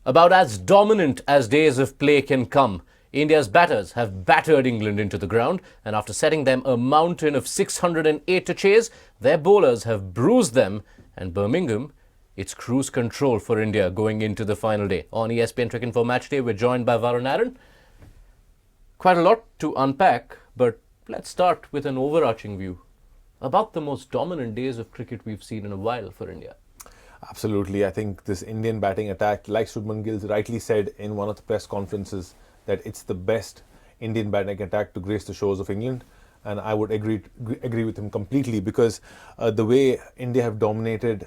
About as dominant as days of play can come, India's batters have battered England into the ground, and after setting them a mountain of 608 to chase, their bowlers have bruised them, and Birmingham, it's cruise control for India going into the final day. On ESPN Cricinfo Match Day, we're joined by Varun Aaron. Quite a lot to unpack, but let's start with an overarching view about the most dominant days of cricket we've seen in a while for India. Absolutely. I think this Indian batting attack, like Shubman Gill rightly said in one of the press conferences, that it's the best Indian batting attack to grace the shores of England. And I would agree with him completely, because the way India have dominated,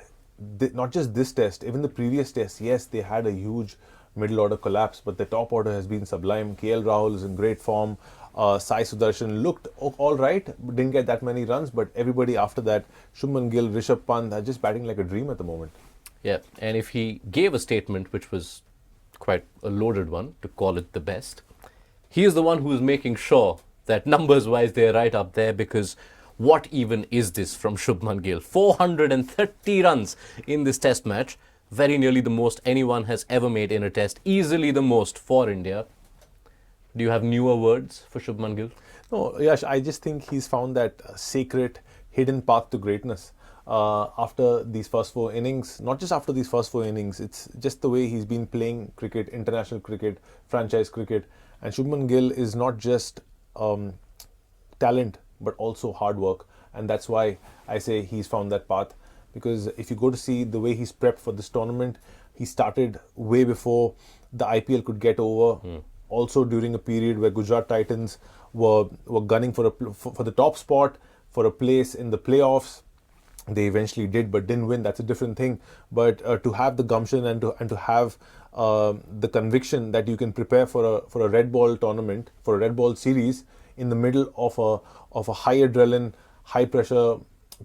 not just this test, even the previous test, yes, they had a huge middle order collapse, but the top order has been sublime. KL Rahul is in great form. Sai Sudarshan looked all right, didn't get that many runs, but everybody after that, Shubman Gill, Rishabh Pant, are just batting like a dream at the moment. Yeah, and if he gave a statement, which was quite a loaded one, to call it the best, he is the one who is making sure that numbers-wise they're right up there, because what even is this from Shubman Gill? 430 runs in this test match, very nearly the most anyone has ever made in a test, easily the most for India. Do you have newer words for Shubman Gill? No, Yash, I just think he's found that sacred, hidden path to greatness. After these first four innings, not just after these first four innings, it's just the way he's been playing cricket, international cricket, franchise cricket. And Shubman Gill is not just talent, but also hard work. And that's why I say he's found that path. Because if you go to see the way he's prepped for this tournament, he started way before the IPL could get over. Also during a period where Gujarat Titans were gunning for the top spot, for a place in the playoffs. They eventually did, but didn't win. That's a different thing. But to have the gumption and to have the conviction that you can prepare for a red ball tournament, for a red ball series in the middle of a high adrenaline, high pressure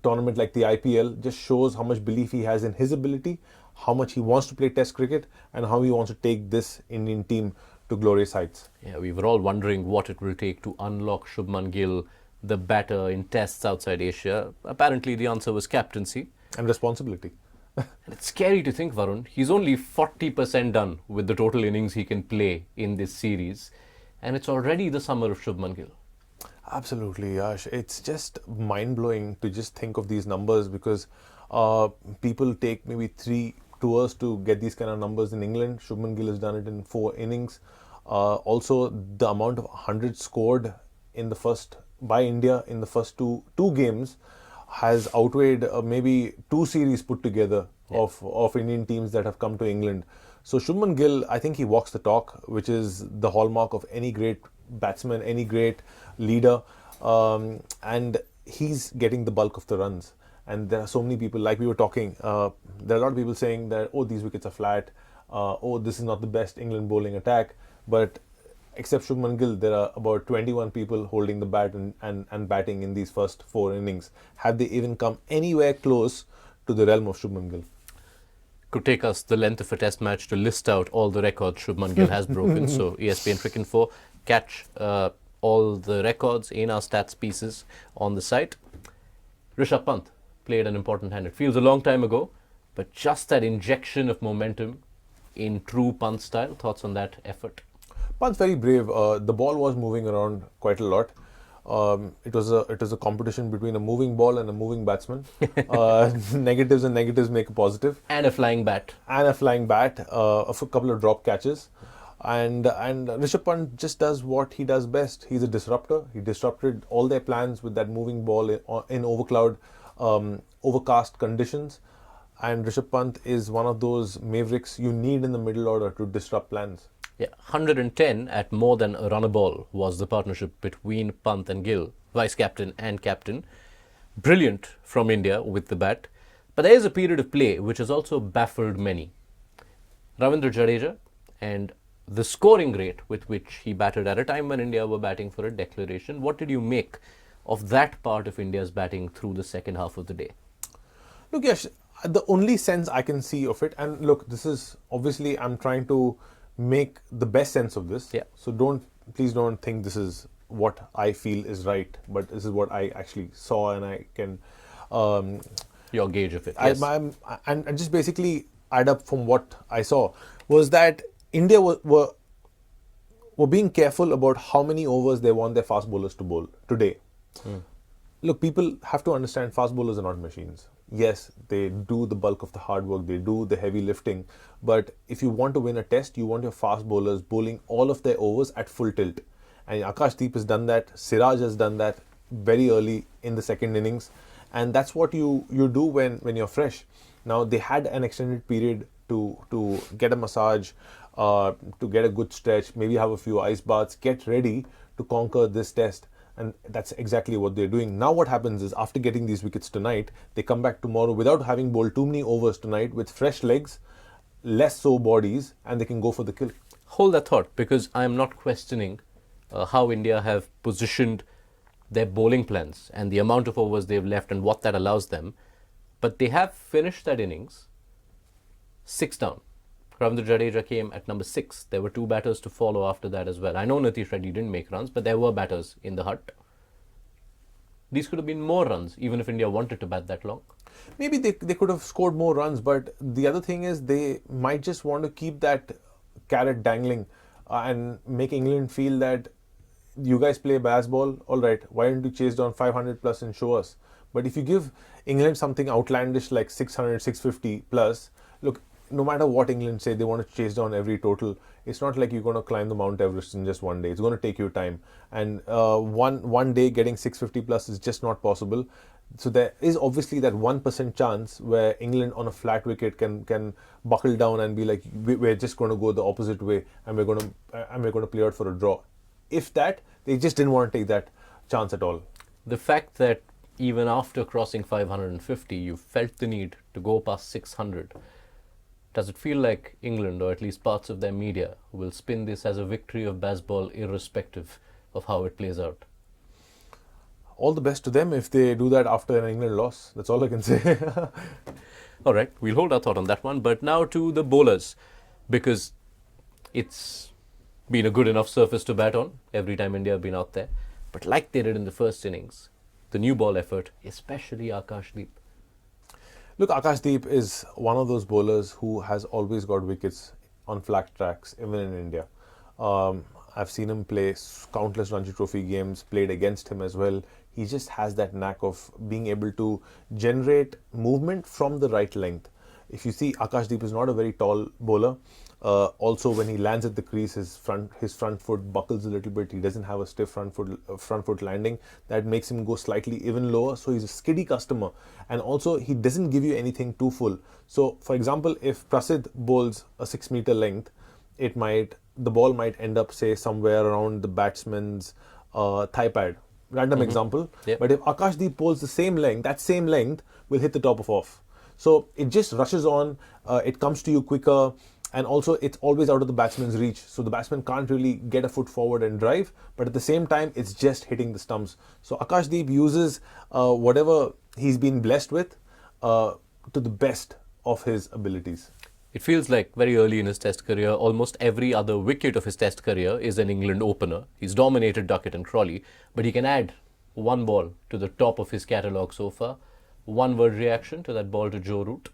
tournament like the IPL, just shows how much belief he has in his ability, how much he wants to play Test cricket, and how he wants to take this Indian team to glorious heights. Yeah, we were all wondering what it will take to unlock Shubman Gill, the batter in tests outside Asia. Apparently the answer was captaincy. And responsibility. And it's scary to think, Varun, he's only 40% done with the total innings he can play in this series. And it's already the summer of Shubman Gill. Absolutely, Yash. It's just mind-blowing to just think of these numbers, because people take maybe 3 tours to get these kind of numbers in England. Shubman Gill has done it in 4 innings. Also, the amount of 100 scored by India in the first two games has outweighed maybe 2 series put together of Indian teams that have come to England. So Shubman Gill, I think he walks the talk, which is the hallmark of any great batsman, any great leader, and he's getting the bulk of the runs. And there are so many people, like we were talking, there are a lot of people saying that, oh, these wickets are flat, oh, this is not the best England bowling attack. But except Shubman Gill, there are about 21 people holding the bat and batting in these first 4 innings. Have they even come anywhere close to the realm of Shubman Gill? Could take us the length of a test match to list out all the records Shubman Gill has broken. So ESPN Cricinfo, catch all the records in our stats pieces on the site. Rishabh Pant played an important hand. It feels a long time ago, but just that injection of momentum in true Pant style. Thoughts on that effort? Pant's very brave. The ball was moving around quite a lot. It was a competition between a moving ball and a moving batsman. Negatives and negatives make a positive. And a flying bat. And a flying bat. A couple of drop catches. And Rishabh Pant just does what he does best. He's a disruptor. He disrupted all their plans with that moving ball in overcast conditions. And Rishabh Pant is one of those mavericks you need in the middle order to disrupt plans. Yeah, 110 at more than a run a ball was the partnership between Pant and Gill, vice-captain and captain. Brilliant from India with the bat. But there is a period of play which has also baffled many. Ravindra Jadeja and the scoring rate with which he batted at a time when India were batting for a declaration. What did you make of that part of India's batting through the second half of the day? Look, Yash, the only sense I can see of it, and look, this is obviously, I'm trying to make the best sense of this. Yeah. So please don't think this is what I feel is right, but this is what I actually saw, and I can your gauge of it. Yes. And just basically add up from what I saw. was that India were being careful about how many overs they want their fast bowlers to bowl today. Look, people have to understand fast bowlers are not machines. Yes, they do the bulk of the hard work, they do the heavy lifting, but if you want to win a test, you want your fast bowlers bowling all of their overs at full tilt. And Akash Deep has done that, Siraj has done that very early in the second innings, and that's what you do when you're fresh. Now, they had an extended period to get a massage, to get a good stretch, maybe have a few ice baths, get ready to conquer this test. And that's exactly what they're doing. Now what happens is, after getting these wickets tonight, they come back tomorrow without having bowled too many overs tonight, with fresh legs, less sore bodies, and they can go for the kill. Hold that thought, because I'm not questioning how India have positioned their bowling plans and the amount of overs they've left and what that allows them. But they have finished that innings 6 down. Ravindra Jadeja came at number 6. There were 2 batters to follow after that as well. I know Nitish Reddy didn't make runs, but there were batters in the hut. These could have been more runs, even if India wanted to bat that long. Maybe they could have scored more runs, but the other thing is they might just want to keep that carrot dangling and make England feel that you guys play baseball, all right, why don't you chase down 500 plus and show us? But if you give England something outlandish like 600, 650 plus, look, no matter what England say, they want to chase down every total. It's not like you're going to climb the Mount Everest in just one day. It's going to take you time. And one day getting 650 plus is just not possible. So there is obviously that 1% chance where England on a flat wicket can buckle down and be like, we're just going to go the opposite way and we're going to play out for a draw. If that, they just didn't want to take that chance at all. The fact that even after crossing 550, you felt the need to go past 600. Does it feel like England, or at least parts of their media, will spin this as a victory of baseball irrespective of how it plays out? All the best to them if they do that after an England loss. That's all I can say. All right, we'll hold our thought on that one. But now to the bowlers, because it's been a good enough surface to bat on every time India have been out there. But like they did in the first innings, the new ball effort, especially Akash Deep. Look, Akash Deep is one of those bowlers who has always got wickets on flat tracks, even in India. I've seen him play countless Ranji Trophy games, played against him as well. He just has that knack of being able to generate movement from the right length. If you see, Akash Deep is not a very tall bowler. Also, when he lands at the crease, his front foot buckles a little bit. He doesn't have a stiff front foot landing. That makes him go slightly even lower. So he's a skiddy customer, and also he doesn't give you anything too full. So, for example, if Prasidh bowls a 6-meter length, the ball might end up, say, somewhere around the batsman's thigh pad. Random example. Yep. But if Akash Deep bowls the same length, that same length will hit the top of off. So it just rushes on. It comes to you quicker. And also, it's always out of the batsman's reach. So the batsman can't really get a foot forward and drive. But at the same time, it's just hitting the stumps. So Akash Deep uses whatever he's been blessed with to the best of his abilities. It feels like very early in his test career, almost every other wicket of his test career is an England opener. He's dominated Duckett and Crawley, but he can add one ball to the top of his catalogue so far. One word reaction to that ball to Joe Root.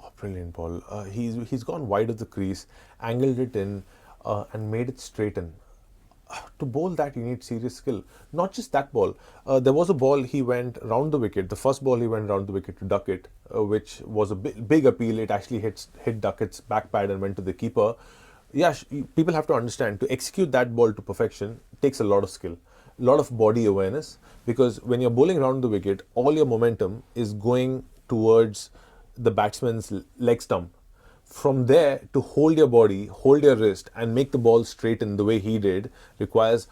Oh, brilliant ball. He's gone wide of the crease, angled it in, and made it straighten. To bowl that, you need serious skill. Not just that ball. There was a ball he went round the wicket. The first ball he went round the wicket to Duckett, which was a big appeal. It actually hit Duckett's back pad and went to the keeper. Yeah, people have to understand, to execute that ball to perfection takes a lot of skill, a lot of body awareness, because when you're bowling round the wicket, all your momentum is going towards the batsman's leg stump. From there, to hold your body, hold your wrist, and make the ball straighten the way he did requires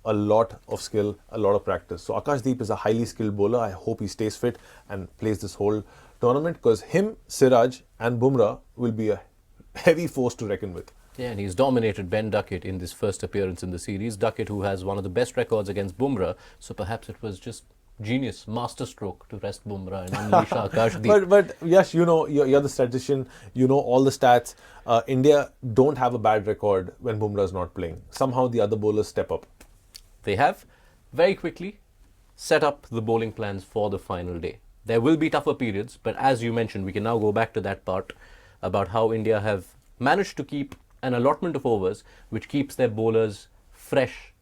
a lot of skill, a lot of practice. So Akash Deep is a highly skilled bowler. I hope he stays fit and plays this whole tournament, because him, Siraj and Bumrah will be a heavy force to reckon with. Yeah, and he's dominated Ben Duckett in this first appearance in the series. Duckett, who has one of the best records against Bumrah, so perhaps it was just genius, masterstroke to rest Bumrah and unleash Akash Deep. But yes, you know, you're the statistician, you know all the stats. India don't have a bad record when Bumrah is not playing. Somehow the other bowlers step up. They have very quickly set up the bowling plans for the final day. There will be tougher periods, but as you mentioned, we can now go back to that part about how India have managed to keep an allotment of overs which keeps their bowlers fresh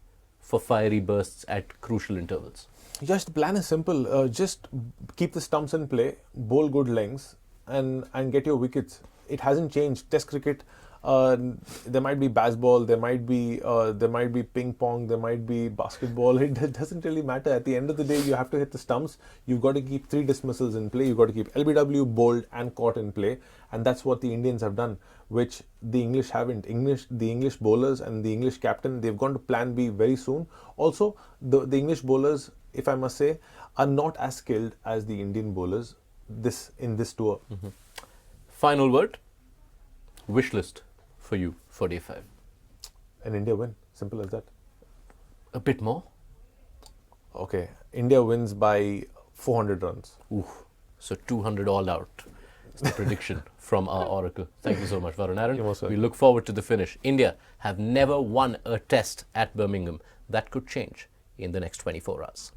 for fiery bursts at crucial intervals? Just the plan is simple. Just keep the stumps in play, bowl good lengths, and get your wickets. It hasn't changed. Test cricket, there might be baseball, there might be ping pong, there might be basketball. It doesn't really matter. At the end of the day, you have to hit the stumps. You've got to keep 3 dismissals in play. You've got to keep LBW, bowled, and caught in play, and that's what the Indians have done, which the English haven't. The English bowlers and the English captain, they've gone to Plan B very soon. Also, the English bowlers, if I must say, are not as skilled as the Indian bowlers in this tour. Final word, wish list for you for day 5. An India win. Simple as that. A bit more? Okay. India wins by 400 runs. Ooh, so 200 all out. It's the prediction from our oracle. Thank you so much, Varun Aaron. You're most welcome. We look forward to the finish. India have never won a test at Birmingham. That could change in the next 24 hours.